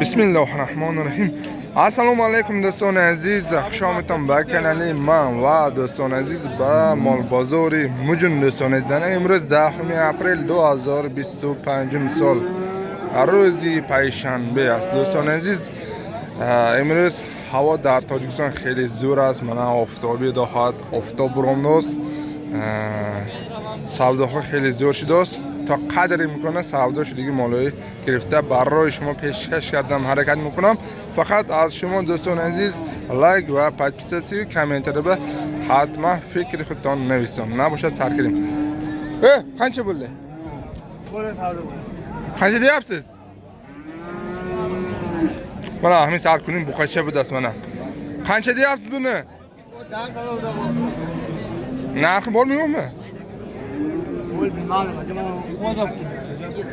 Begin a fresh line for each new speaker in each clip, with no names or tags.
بسم الله الرحمن الرحیم. السلام علیکم دوستان عزیز، خوش آمدید به کانال من و دوستان عزیز به مال بازار مجن. دوستان عزیز، امروز 10 اپریل 2025 سال روزی پنجشنبه است. دوستان عزیز، امروز هوا در تاجیکستان خیلی زور است. من آفتابی دهات آفتاب برامداست، سوداها خیلی زور شده است. تا قدری میکنه سوداش دیگه مالای گرفته برای شما پیشکش کردم، حرکت میکنم. فقط از شما دوستان عزیز لایک و پادپیسی کامنت رو به حتما فکر خودتان نویسم نباشد سر کریم. قنچه بوله؟ قنچه دیابسیز؟ من همین سر کنیم بخواشه بود است. من قنچه دیابسیز بونه؟ نرخ بار میومه؟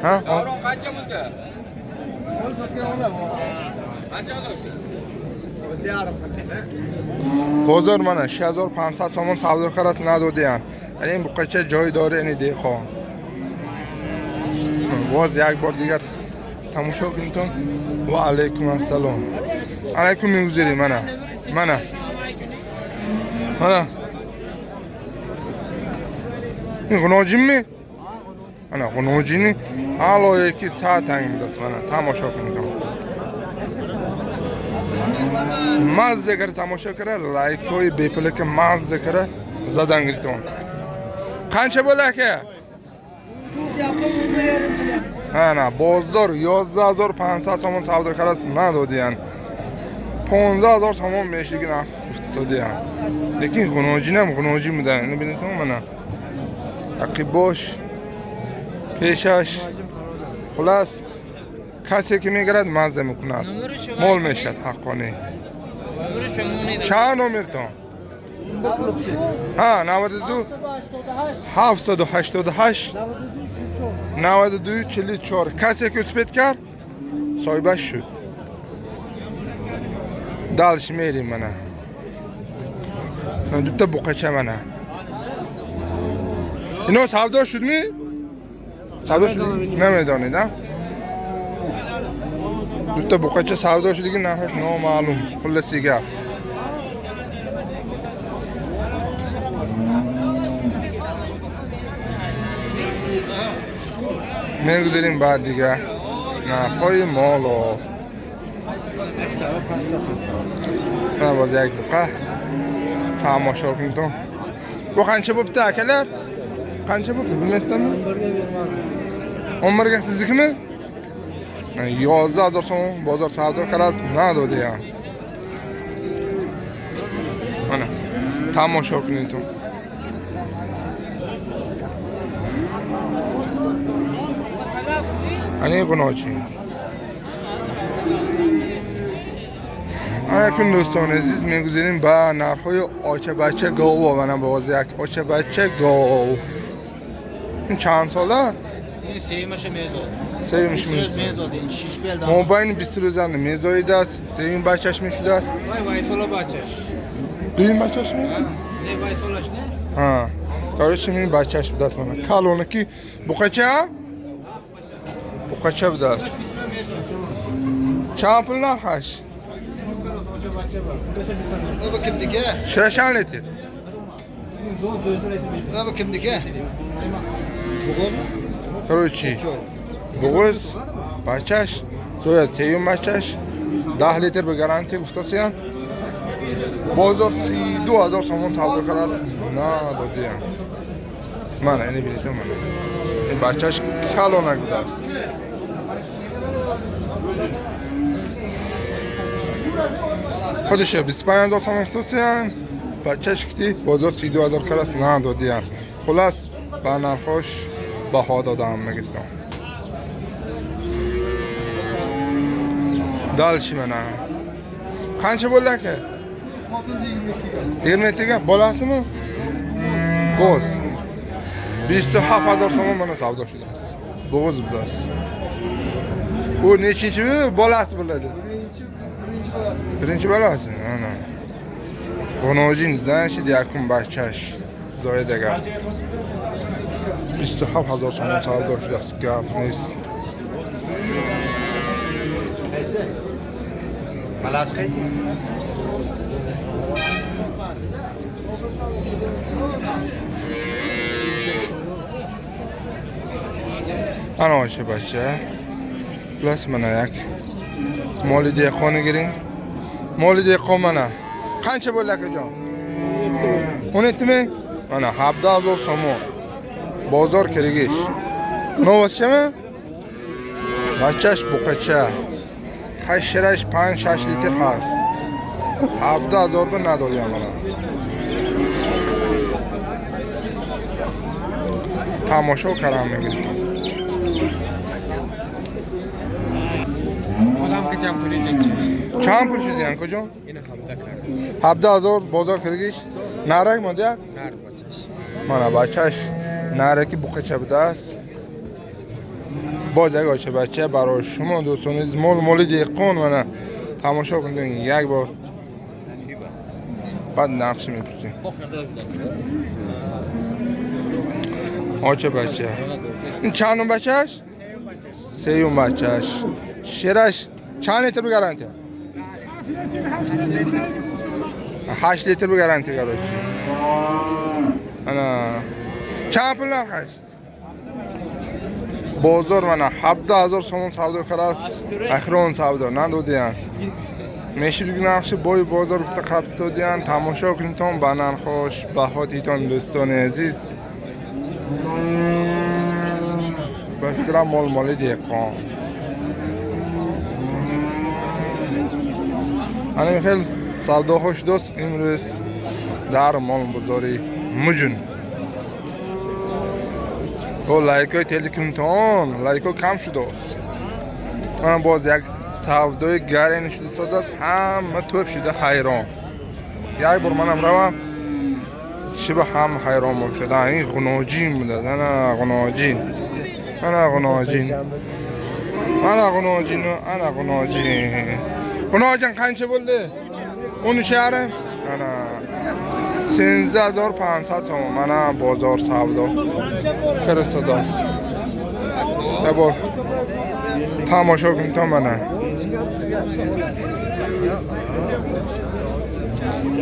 ها؟ بازار منه 6500 سامان سودا خرس ندادیان. یعنی این بقیچه جای داره اینی دیخوا. باز یک بار دیگر تماشا کنیتون. و علیکم السلام. علیکم میگذاری منه این غناجیم می؟ انا غناجینی حالا یکی ساعت هنگ دست منه تماشا کنید. مزه کرده تماشا کرده لایک های بیپله که مزه کرده زدن گریتون. قنچه بوله که؟ نه بازدار 11500 سامان سودا خرس ندادیان. 15000 سامان میشه که نه افتادیان. لیکن غناجی میدن. اینو بینید منه عقیب باش پیشش خلاص کسی که میگرد مزه میکند مال میشد حقانه. چند نمیر تو؟ 92 788 92 44. کسی که سپید کرد صاحبش شد. دلش میریم منه. من دوتا بقچه منه. اینا سودا شد می؟ سودا شد؟ نمیدانید ها؟ دوتا بقچه سودا شد دیگه نه نامعلوم. خلاصی گپ. میگذاریم بعد دیگه نرخ‌های مالا. من باز یک بقه تماشا کنیم. و قنچه ببته اکلر؟ قنچه ببته bilmezsem mi? Omurga siznikimi? 11000 so'm bozor savdo qilasiz nadodi ham. Mana tomosha qiling tu. Ani qo'nochi. علیکم دوستان عزیز، میگذاریم به نرخ‌های آچه بچه گاو و من باز یک آچه بچه گاو. این چند ساله؟
این سیمش میزاد.
سیمش
میزاد. این 6 بیل دام.
موبایل 20 روزه میزاید است. سیم بچهش میشده است.
وای سالا بچهش.
دویم بچهش می؟
نه وای سالش نه.
ها. کارش می بچهش بده است من. کالونه کی بقچه؟ بقچه بده است. چند پول نرخش؟
بابا کم دیگه؟
شرشان لیتر.
بابا کم دیگه؟
کروچی. بغوز بچهش زویا تیوم بچهش 10 لیتر به گارانتی گفتاسیان. بازار 32000 سامان سودا کرد نه دادیان. من اینی بینیدم من. این بچهش کالونک بوده است. خودش 25000 سامان گفتاسیان. بچهش کتی بازار 32000 کرد نه دادیان. خلاص با نرخش بها دادم میگفتم. دالشی منه. قنچه بوله که؟ 20 دیگه بالاست مو؟ باز 27000 سوم من سودا شده است. باز بوده است. او نیچینچی می بالاست بوده. برینچی بالاست؟ نه. غناجین زنشید یکم بچهش زاید اگر 27000 سوم سودا شده است. گپ نیست.
Balas qaysi?
Ana o'sha bacha. Plus mana yak. Moli dehqoni giring. Moli dehqon mana. Qancha bo'ldi akajon? 17 mi? Mana 7000 so'm. Bozor kirigish. Novoschami? Bachash buqacha. Hashirash 5-6 litr has. 7000 bir nadolyan mana. Tamosha karamega.
Odam ketgan pulingiz.
Cham pul shudyan ko'jon?
Ina 7000.
7000 bozor kirigish. Narak mo'da?
Nar bachash.
Mana bachash. Naraki buqacha budas. Bojaga o'sha bacha برای شما دوستان مول dehqon mana tomosha qildim یک بار. بعد نقش میپرسیم. Ocha bacha. این چند نوع بچهش؟ سیوم بچهش. شیرش چند لیتر به گارانتی؟ 8 لیتر به گارانتی گاروچی. انا چند پول نرخش؟ بازار منه 7000 so'm savdo qilas. Axron savdo nadodiyan. Meshirgi narxi boy bozor bitta qapsodiyan. Tomosha qilinton banan xo'sh, bahotiton do'ston aziz. با فکرم مال dehqon. Ana خیلی savdo xo'sh do'st imroz dar mol bozori mujun. O laykoy telekinton, laykoy kam shu do'st. Mana boz yak savdoy garani shu sodas hamma to'p shida hayron. Yay bor manam ravam. Shiba ham hayron bo'lishadi. Ay g'unojin bo'ladi. Ana g'unojin. Ana g'unojin. Ana g'unojin, ana g'unojin. G'unojin qancha bo'ldi? 13.5. Ana 13500 so'm. Mana bozor savdo. Kirasodas. Bor. Tomosha qilinton mana.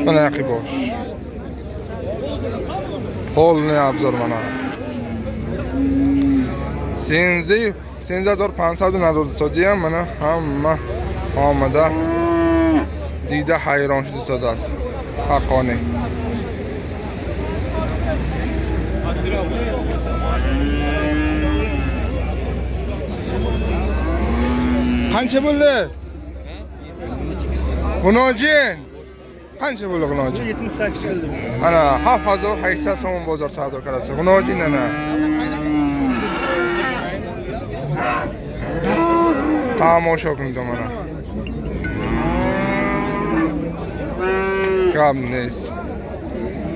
Mana yaqibosh. Polni obzor mana. 13500 nadol sodiyam mana hamma omada dida hayron shudi sodas. Haqqoniy. Qancha bo'ldi? G'unojin. Qancha bo'ldi g'unojin?
78 qildim.
Ana 7800 so'm bozor savdo qilasiz. G'unojin ana. Tomosha qilindim mana. Kamnes.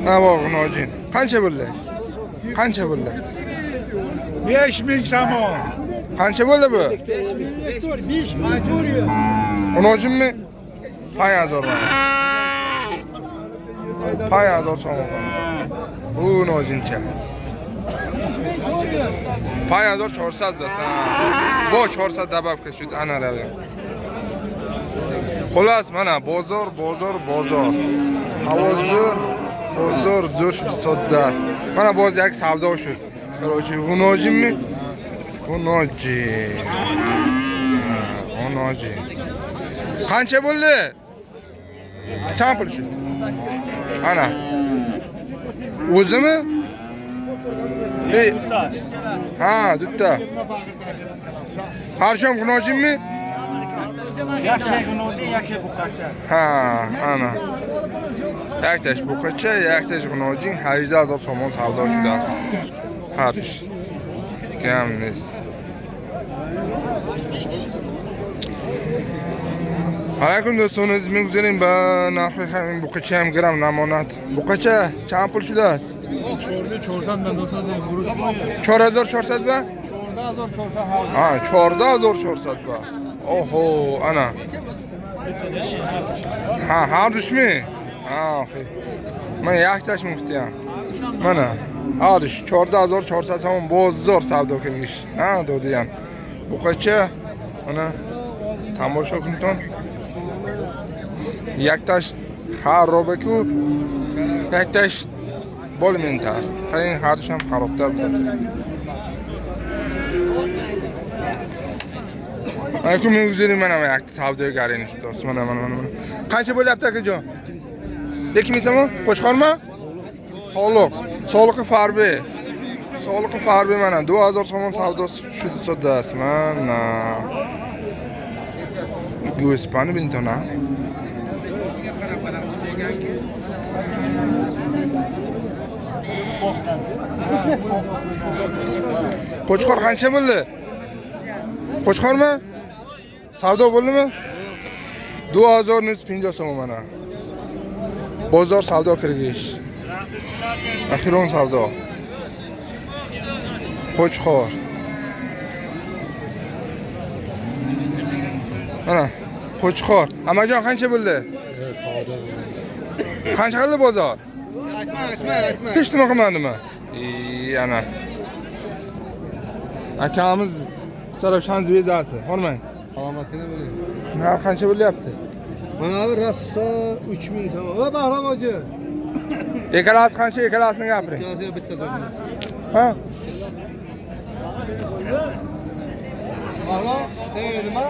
Navo g'unojin. Qancha bo'ldi? Qancha bo'ldi?
5000 so'm.
Qancha bo'ldi bu?
5 majburiy.
G'unojinmi? 5000 mana. 5000 so'm. Bu g'unojincha. 5400 dasa. Bu 400 dababga shud ana ravi. Xolos mana bozor. Havozor, bozor zo'r soddas. Mana boz yak savdo shu. Короче, g'unojinmi? G'unojin. G'unojin. Qancha bo'ldi? Qancha pul shu? Ana. O'zimi? Ha, dutta. Har shom g'unojinmi?
Yakka g'unojin, yakka buqacha.
Ha, ana. Yaktash buqacha, yaktash g'unojin 18000 so'm savdo shudi است. Harish. Kam نیست. علیکم دوستان عزیز میگذاریم به نرخ همین بوقچه هم گرم نماند. بوقچه چند پول شده است؟
400 من 200 فروش باید.
4400 با؟
14400.
14400 با. اوهو انا. هر دوش می؟ من یک تاش مفتیم. منه. هرش 14400 هم بازار savdo qilgish. Ha, dodiyan. Buqacha ana tomosha qilinton یکتاش خرابه کو یکتاش بالمنتر این هر دوش هم خرابتر بود اگه میگذاری منم یک سودای گرینش دوست من قancha bo'lyapti akajon یکی میسمو qo'shqormi soliqi farbi mana 2000 so'm savdo soddasi mana go'spani bintona qo'chqor qancha bo'ldi qo'chqormi savdo bo'ldimi 2150 so'm mana bozor savdo kirgish axiron savdo qo'chqor mana qo'chqor amajon qancha bo'ldi qancha qildi bozor hech nima qilmadimi ana akamiz Saroshan zvezasi hormang
Salomatligini bo'ling.
narx qancha bo'lyapti
Mana bu rassa 3000 so'm. Va Bahrom hoji.
Ikkalasi qancha ikkalasini gapiring
Ikkalasiga bitta sotdim.
ha
Bahrom, nima?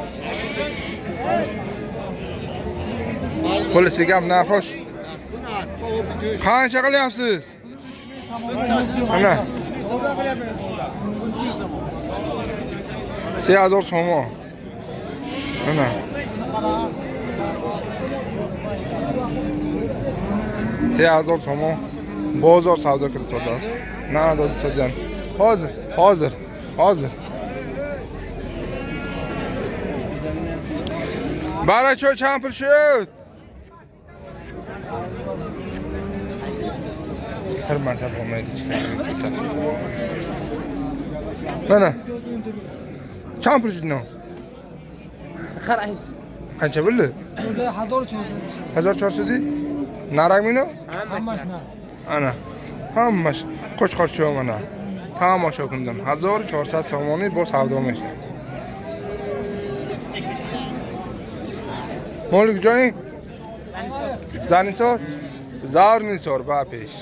qo'lisiga ham narxosh qancha qilyapsiz ana 3000 so'm ana 3000 so'm bozor savdo qilib sotasiz na dod sotgan hozir baracho champir shut bir marta bo'lmaydi mana champir shutno
qarang
qancha bo'ldi 1400 naramino
hammasi
ana hammash qo'chqorchi mana tomosha qildim 1400 so'mni bu savdo mishi molik joying zanisor zarnisor ba pesh